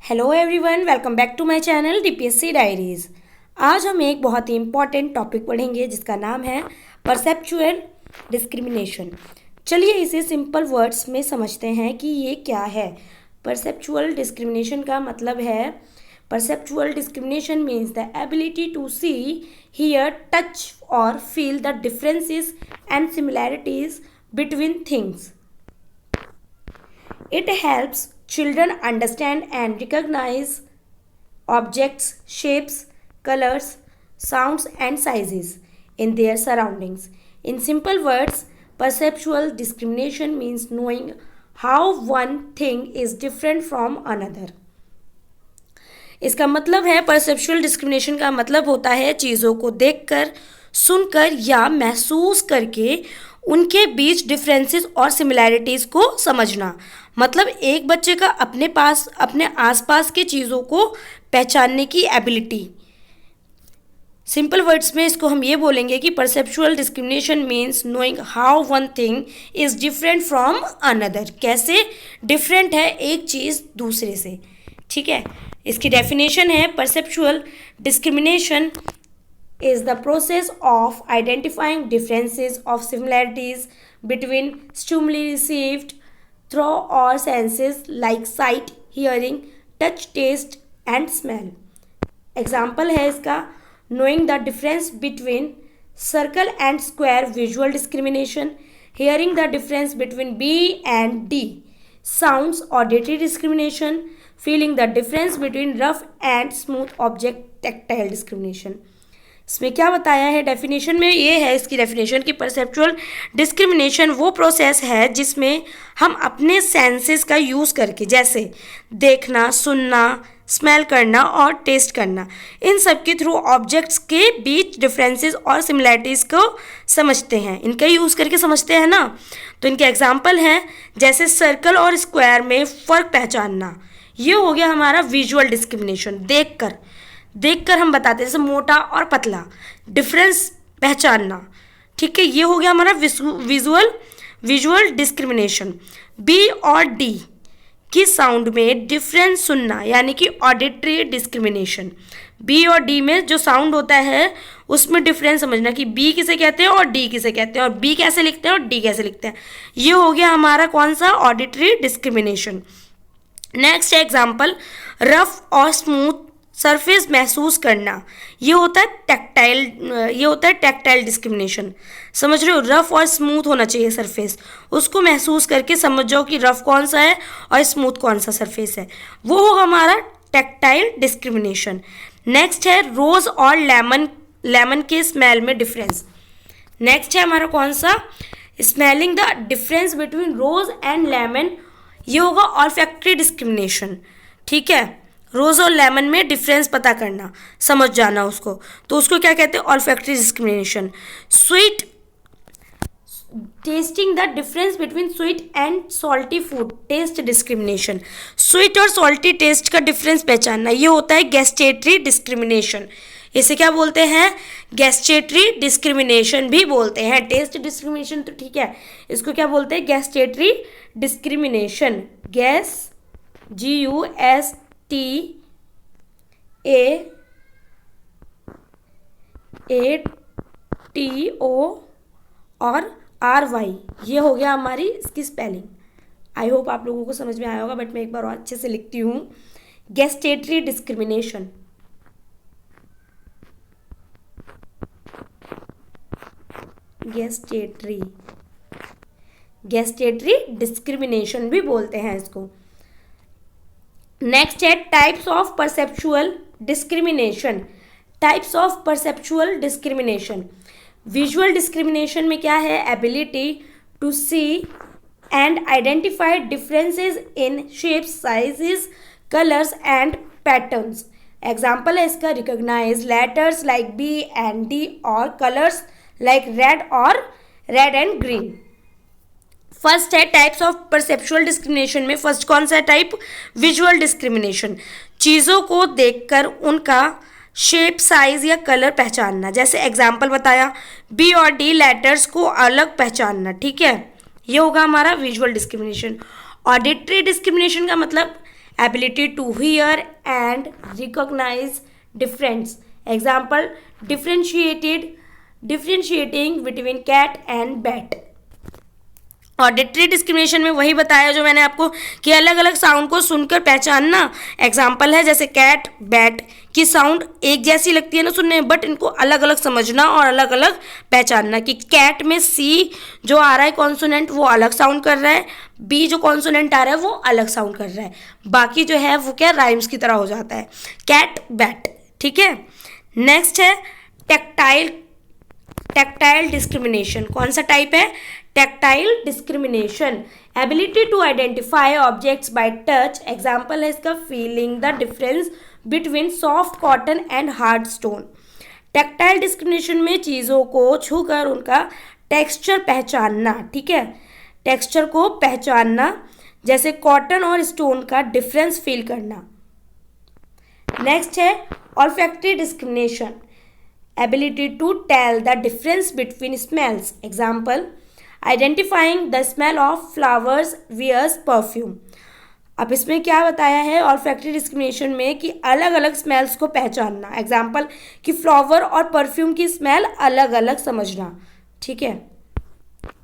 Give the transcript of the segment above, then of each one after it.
Hello everyone, welcome back to my channel DPSC diaries. आज हम एक बहुत ही इम्पॉर्टेंट टॉपिक पढ़ेंगे जिसका नाम है परसेप्चुअल डिस्क्रिमिनेशन। चलिए इसे सिंपल वर्ड्स में समझते हैं कि ये क्या है। परसेप्चुअल डिस्क्रिमिनेशन का मतलब है perceptual discrimination means the ability to see, hear, touch और feel the differences and similarities between things. It helps children understand and recognize objects, shapes, colors, sounds, and sizes in their surroundings. In simple words, perceptual discrimination means knowing how one thing is different from another. इसका मतलब है perceptual discrimination का मतलब होता है चीज़ों को देखकर, सुनकर या महसूस करके उनके बीच डिफरेंसेस और सिमिलैरिटीज़ को समझना। मतलब एक बच्चे का अपने आसपास के चीज़ों को पहचानने की एबिलिटी। सिंपल वर्ड्स में इसको हम ये बोलेंगे कि perceptual discrimination means knowing how one thing is different from another. कैसे डिफरेंट है एक चीज़ दूसरे से। ठीक है, इसकी डेफिनेशन है perceptual discrimination is the process of identifying differences of similarities between stimuli received through our senses like sight, hearing, touch, taste and smell. Example है इसका knowing the difference between circle and square, visual discrimination. Hearing the difference between B and D, sounds, auditory discrimination. Feeling the difference between rough and smooth object, tactile discrimination. इसमें क्या बताया है definition में, ये है इसकी डेफिनेशन कि perceptual discrimination वो प्रोसेस है जिसमें हम अपने सेंसेस का यूज़ करके, जैसे देखना, सुनना, स्मेल करना और टेस्ट करना, इन सब के थ्रू ऑब्जेक्ट्स के बीच डिफरेंसेस और सिमिलैरिटीज़ को समझते हैं। इनका यूज़ करके समझते हैं ना। तो इनके एग्जाम्पल हैं जैसे सर्कल और स्क्वायर में फ़र्क पहचानना, ये हो गया हमारा विजुअल डिस्क्रिमिनेशन। देखकर हम बताते हैं, जैसे मोटा और पतला, डिफरेंस पहचानना। ठीक है, ये हो गया हमारा विजुअल डिस्क्रिमिनेशन। बी और डी की साउंड में डिफरेंस सुनना, यानी कि ऑडिटरी डिस्क्रिमिनेशन। बी और डी में जो साउंड होता है उसमें डिफरेंस समझना कि बी किसे कहते हैं और डी किसे कहते हैं, और बी कैसे लिखते हैं और डी कैसे लिखते हैं। ये हो गया हमारा कौन सा, auditory discrimination. Next example, rough और स्मूथ सरफेस महसूस करना, ये होता है टैक्टाइल डिस्क्रिमिनेशन। समझ रहे हो, रफ और स्मूथ होना चाहिए सरफेस, उसको महसूस करके समझ जाओ कि रफ कौन सा है और स्मूथ कौन सा सरफेस है, वो होगा हमारा टैक्टाइल डिस्क्रिमिनेशन। नेक्स्ट है रोज़ और लेमन के स्मेल में डिफरेंस। नेक्स्ट है हमारा कौन सा, smelling the difference between rose and lemon, ये होगा ऑल्फैक्टरी डिस्क्रिमिनेशन। ठीक है, रोज़ और लेमन में डिफरेंस पता करना, समझ जाना उसको, तो उसको क्या कहते हैं, olfactory discrimination. Sweet, tasting the difference between sweet and salty food, taste discrimination. Sweet और सॉल्टी टेस्ट का डिफरेंस पहचानना, ये होता है गैस्ट्रेटरी डिस्क्रिमिनेशन। इसे क्या बोलते हैं, गैस्ट्रेटरी डिस्क्रिमिनेशन भी बोलते हैं। टेस्ट डिस्क्रिमिनेशन तो ठीक है, इसको क्या बोलते हैं, गैस्ट्रेटरी डिस्क्रिमिनेशन। GUSTATRY, और RY, ये हो गया हमारी इसकी स्पेलिंग। आई होप आप लोगों को समझ में आया होगा, बट मैं एक बार और अच्छे से लिखती हूँ। गैस्ट्रेटरी डिस्क्रिमिनेशन, गैस्ट्रेटरी डिस्क्रिमिनेशन भी बोलते हैं इसको। नेक्स्ट है types of perceptual discrimination. Types of perceptual discrimination, visual discrimination में क्या है, ability to see and identify differences in shapes, sizes, colours and patterns. Example है इसका, recognise letters like B and D और colours like red and green. First है types of perceptual discrimination में first कौन सा टाइप, विजुअल डिस्क्रिमिनेशन। चीज़ों को देखकर उनका शेप, साइज या कलर पहचानना। जैसे एग्जाम्पल बताया, बी और डी लेटर्स को अलग पहचानना। ठीक है, ये होगा हमारा विजुअल डिस्क्रिमिनेशन। ऑडिटरी डिस्क्रिमिनेशन का मतलब ability to hear and recognise difference, example differentiating between cat and bat. Auditory discrimination में वही बताया जो मैंने आपको कि अलग अलग साउंड को सुनकर पहचानना। एग्जाम्पल है जैसे कैट, बैट की साउंड एक जैसी लगती है ना सुनने में, बट इनको अलग अलग समझना और अलग अलग पहचानना कि कैट में सी जो आ रहा है कॉन्सोनेंट वो अलग साउंड कर रहा है, बी जो कॉन्सोनेंट आ रहा है वो अलग साउंड कर रहा है, बाकी जो है वो क्या राइम्स की तरह हो जाता है, कैट बैट। ठीक है, नेक्स्ट है टैक्टाइल डिस्क्रिमिनेशन। कौन सा टाइप है? Tactile discrimination, ability to identify objects by touch, example है इसका feeling the difference between soft cotton and hard stone. Tactile discrimination में चीज़ों को छूकर उनका टेक्सचर पहचानना। ठीक है, टेक्सचर को पहचानना, जैसे कॉटन और स्टोन का डिफरेंस फील करना। नेक्स्ट है olfactory discrimination, ability to tell the difference between smells, example identifying the smell of flowers wears perfume. अब इसमें क्या बताया है ऑल्फैक्टरी डिस्क्रिमिनेशन में कि अलग अलग स्मेल्स को पहचानना, एग्जाम्पल कि फ्लावर और परफ्यूम की स्मेल अलग अलग समझना। ठीक है,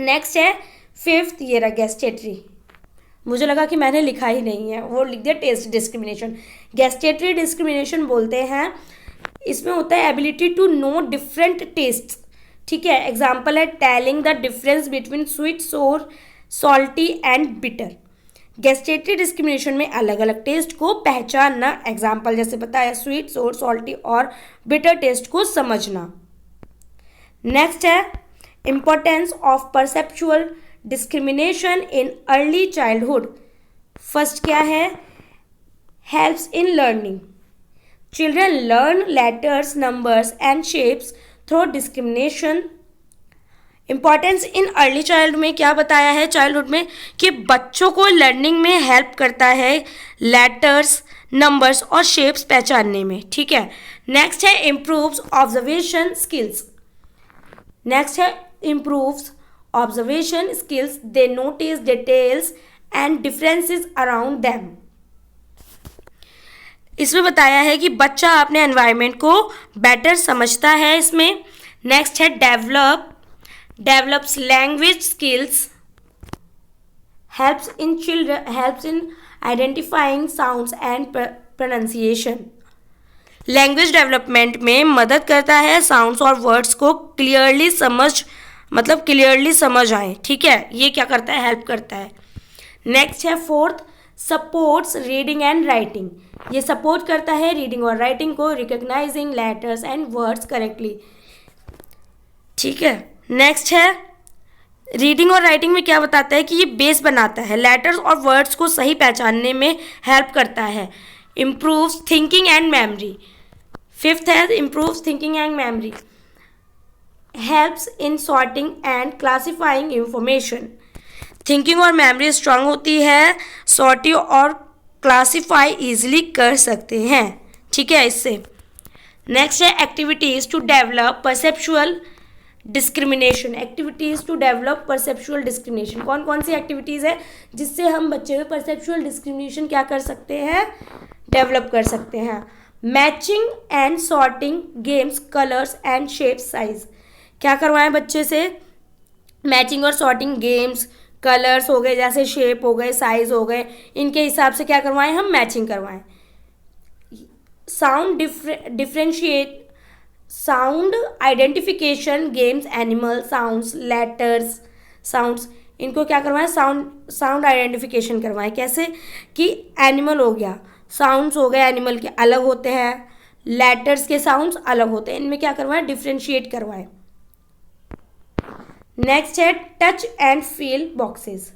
नेक्स्ट है फिफ्थ, ये रहा गैस्टेटरी। मुझे लगा कि मैंने लिखा ही नहीं है, वो लिख दिया टेस्ट डिस्क्रिमिनेशन। गैस्टेटरी डिस्क्रिमिनेशन बोलते हैं, इसमें होता है ability to know different taste. ठीक है, एग्जाम्पल है telling the difference between sweet, sour, salty and bitter. Gustatory discrimination में अलग अलग टेस्ट को पहचानना, एग्जाम्पल जैसे बताया स्वीट, सोर, सॉल्टी और बिटर टेस्ट को समझना। नेक्स्ट है importance of perceptual discrimination in early childhood. First क्या है? Helps in learning, children learn letters, numbers and shapes through discrimination. Importance in early child में क्या बताया है चाइल्डहुड में कि बच्चों को लर्निंग में हेल्प करता है लेटर्स, नंबर्स और शेप्स पहचानने में। ठीक है, नेक्स्ट है इम्प्रूव्स ऑब्जर्वेशन स्किल्स। नेक्स्ट है improves observation skills, they notice details and differences around them. इसमें बताया है कि बच्चा अपने एनवायरनमेंट को बेटर समझता है इसमें। नेक्स्ट है develops language skills, helps in identifying sounds and pronunciation. Language development में मदद करता है, साउंड्स और वर्ड्स को क्लियरली समझ आए। ठीक है, ये क्या करता है? हेल्प करता है। नेक्स्ट है fourth, supports reading and writing. ये सपोर्ट करता है रीडिंग और राइटिंग को, recognising letters and words correctly. ठीक है, नेक्स्ट है रीडिंग और राइटिंग में क्या बताता है कि ये बेस बनाता है, लेटर्स और वर्ड्स को सही पहचानने में हेल्प करता है। Improves thinking and memory. Fifth है improves thinking and memory, helps in sorting and classifying information. Thinking और मेमोरी स्ट्रांग होती है, सॉर्टिंग और क्लासीफाई इजीली कर सकते हैं। ठीक है, इससे नेक्स्ट है activities to develop perceptual discrimination. Activities to develop perceptual discrimination, कौन कौन सी एक्टिविटीज़ है जिससे हम बच्चे में परसेप्चुअल डिस्क्रिमिनेशन क्या कर सकते हैं? डेवलप कर सकते हैं। Matching and sorting games, colours and shape, size. क्या करवाएं बच्चे से? मैचिंग और सॉर्टिंग गेम्स, कलर्स हो गए, जैसे शेप हो गए, साइज हो गए, इनके हिसाब से क्या करवाएं? हम मैचिंग करवाएं। Sound identification games, animal sounds, letters sounds, इनको क्या करवाएं? साउंड आइडेंटिफिकेशन करवाएं। कैसे कि एनिमल हो गया, साउंड्स हो गए एनिमल के अलग होते हैं, लेटर्स के साउंड्स अलग होते हैं, इनमें क्या करवाएं? डिफ्रेंशिएट करवाएं। नेक्स्ट है touch and feel boxes.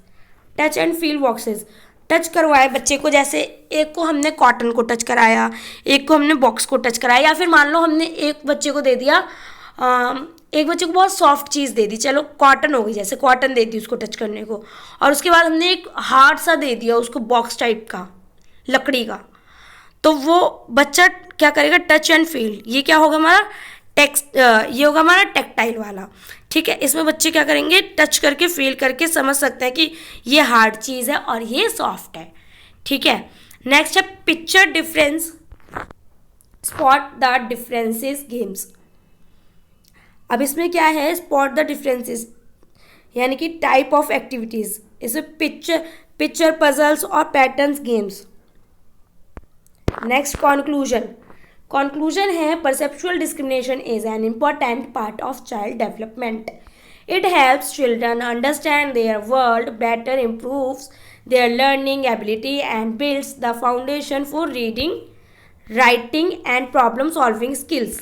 Touch and feel boxes touch करवाए बच्चे को, जैसे एक को हमने कॉटन को टच कराया, एक को हमने बॉक्स को टच कराया, या फिर मान लो हमने एक बच्चे को दे दिया, एक बच्चे को बहुत सॉफ्ट चीज़ दे दी, चलो कॉटन हो गई, जैसे कॉटन दे दी उसको टच करने को, और उसके बाद हमने एक हार्ड सा दे दिया उसको बॉक्स टाइप का, लकड़ी का, तो वो बच्चा क्या करेगा? Touch and feel. ये क्या होगा हमारा? ये होगा हमारा टेक्टाइल वाला। ठीक है, इसमें बच्चे क्या करेंगे? टच करके फील करके समझ सकते हैं कि ये हार्ड चीज़ है और ये सॉफ्ट है। ठीक है, नेक्स्ट है picture difference, spot the differences games. अब इसमें क्या है, स्पॉट द डिफरेंसेस यानी कि टाइप ऑफ एक्टिविटीज, इसमें पिक्चर पजल्स और पैटर्न्स गेम्स। नेक्स्ट कंक्लूजन है perceptual discrimination is an important part of child development. It helps children understand their world better, improves their learning ability and builds the foundation for reading, writing and problem solving skills।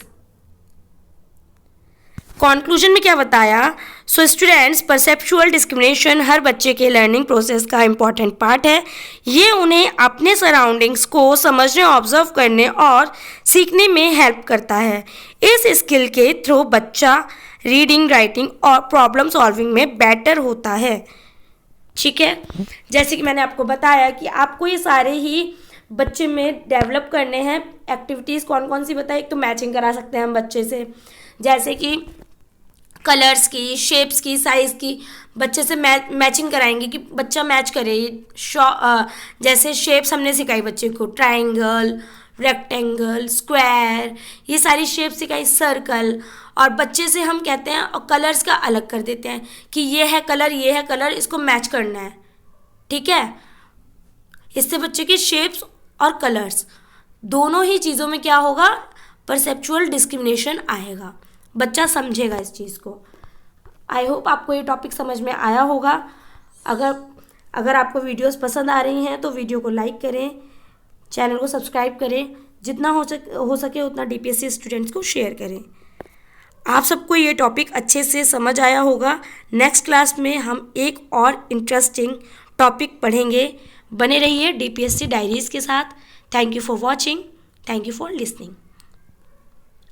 Conclusion में क्या बताया, so students perceptual discrimination हर बच्चे के learning process का important part है। ये उन्हें अपने सराउंडिंग्स को समझने, ऑब्जर्व करने और सीखने में हेल्प करता है। इस स्किल के थ्रू बच्चा रीडिंग, राइटिंग और प्रॉब्लम सॉल्विंग में बेटर होता है। ठीक है, जैसे कि मैंने आपको बताया कि आपको ये सारे ही बच्चे में डेवलप करने हैं। एक्टिविटीज़ कौन कौन सी बताई, एक तो मैचिंग करा सकते हैं हम बच्चे से, जैसे कि कलर्स की, शेप्स की, साइज़ की, बच्चे से मैचिंग कराएंगे कि बच्चा मैच करे। जैसे शेप्स हमने सिखाई बच्चे को, ट्राइंगल, रेक्टेंगल, स्क्वायर, ये सारी शेप सिखाई, सर्कल। और बच्चे से हम कहते हैं और कलर्स का अलग कर देते हैं कि ये है कलर, ये है कलर, इसको मैच करना है। ठीक है, इससे बच्चे के शेप्स और कलर्स दोनों ही चीज़ों में क्या होगा, परसेप्चुअल डिस्क्रिमिनेशन आएगा, बच्चा समझेगा इस चीज़ को। आई होप आपको ये टॉपिक समझ में आया होगा। अगर आपको वीडियोस पसंद आ रही हैं तो वीडियो को लाइक करें, चैनल को सब्सक्राइब करें, जितना हो सके उतना DPSC स्टूडेंट्स को शेयर करें। आप सबको ये टॉपिक अच्छे से समझ आया होगा। नेक्स्ट क्लास में हम एक और इंटरेस्टिंग टॉपिक पढ़ेंगे। बने रहिए DPSC डायरीज़ के साथ। Thank you for watching, thank you for listening.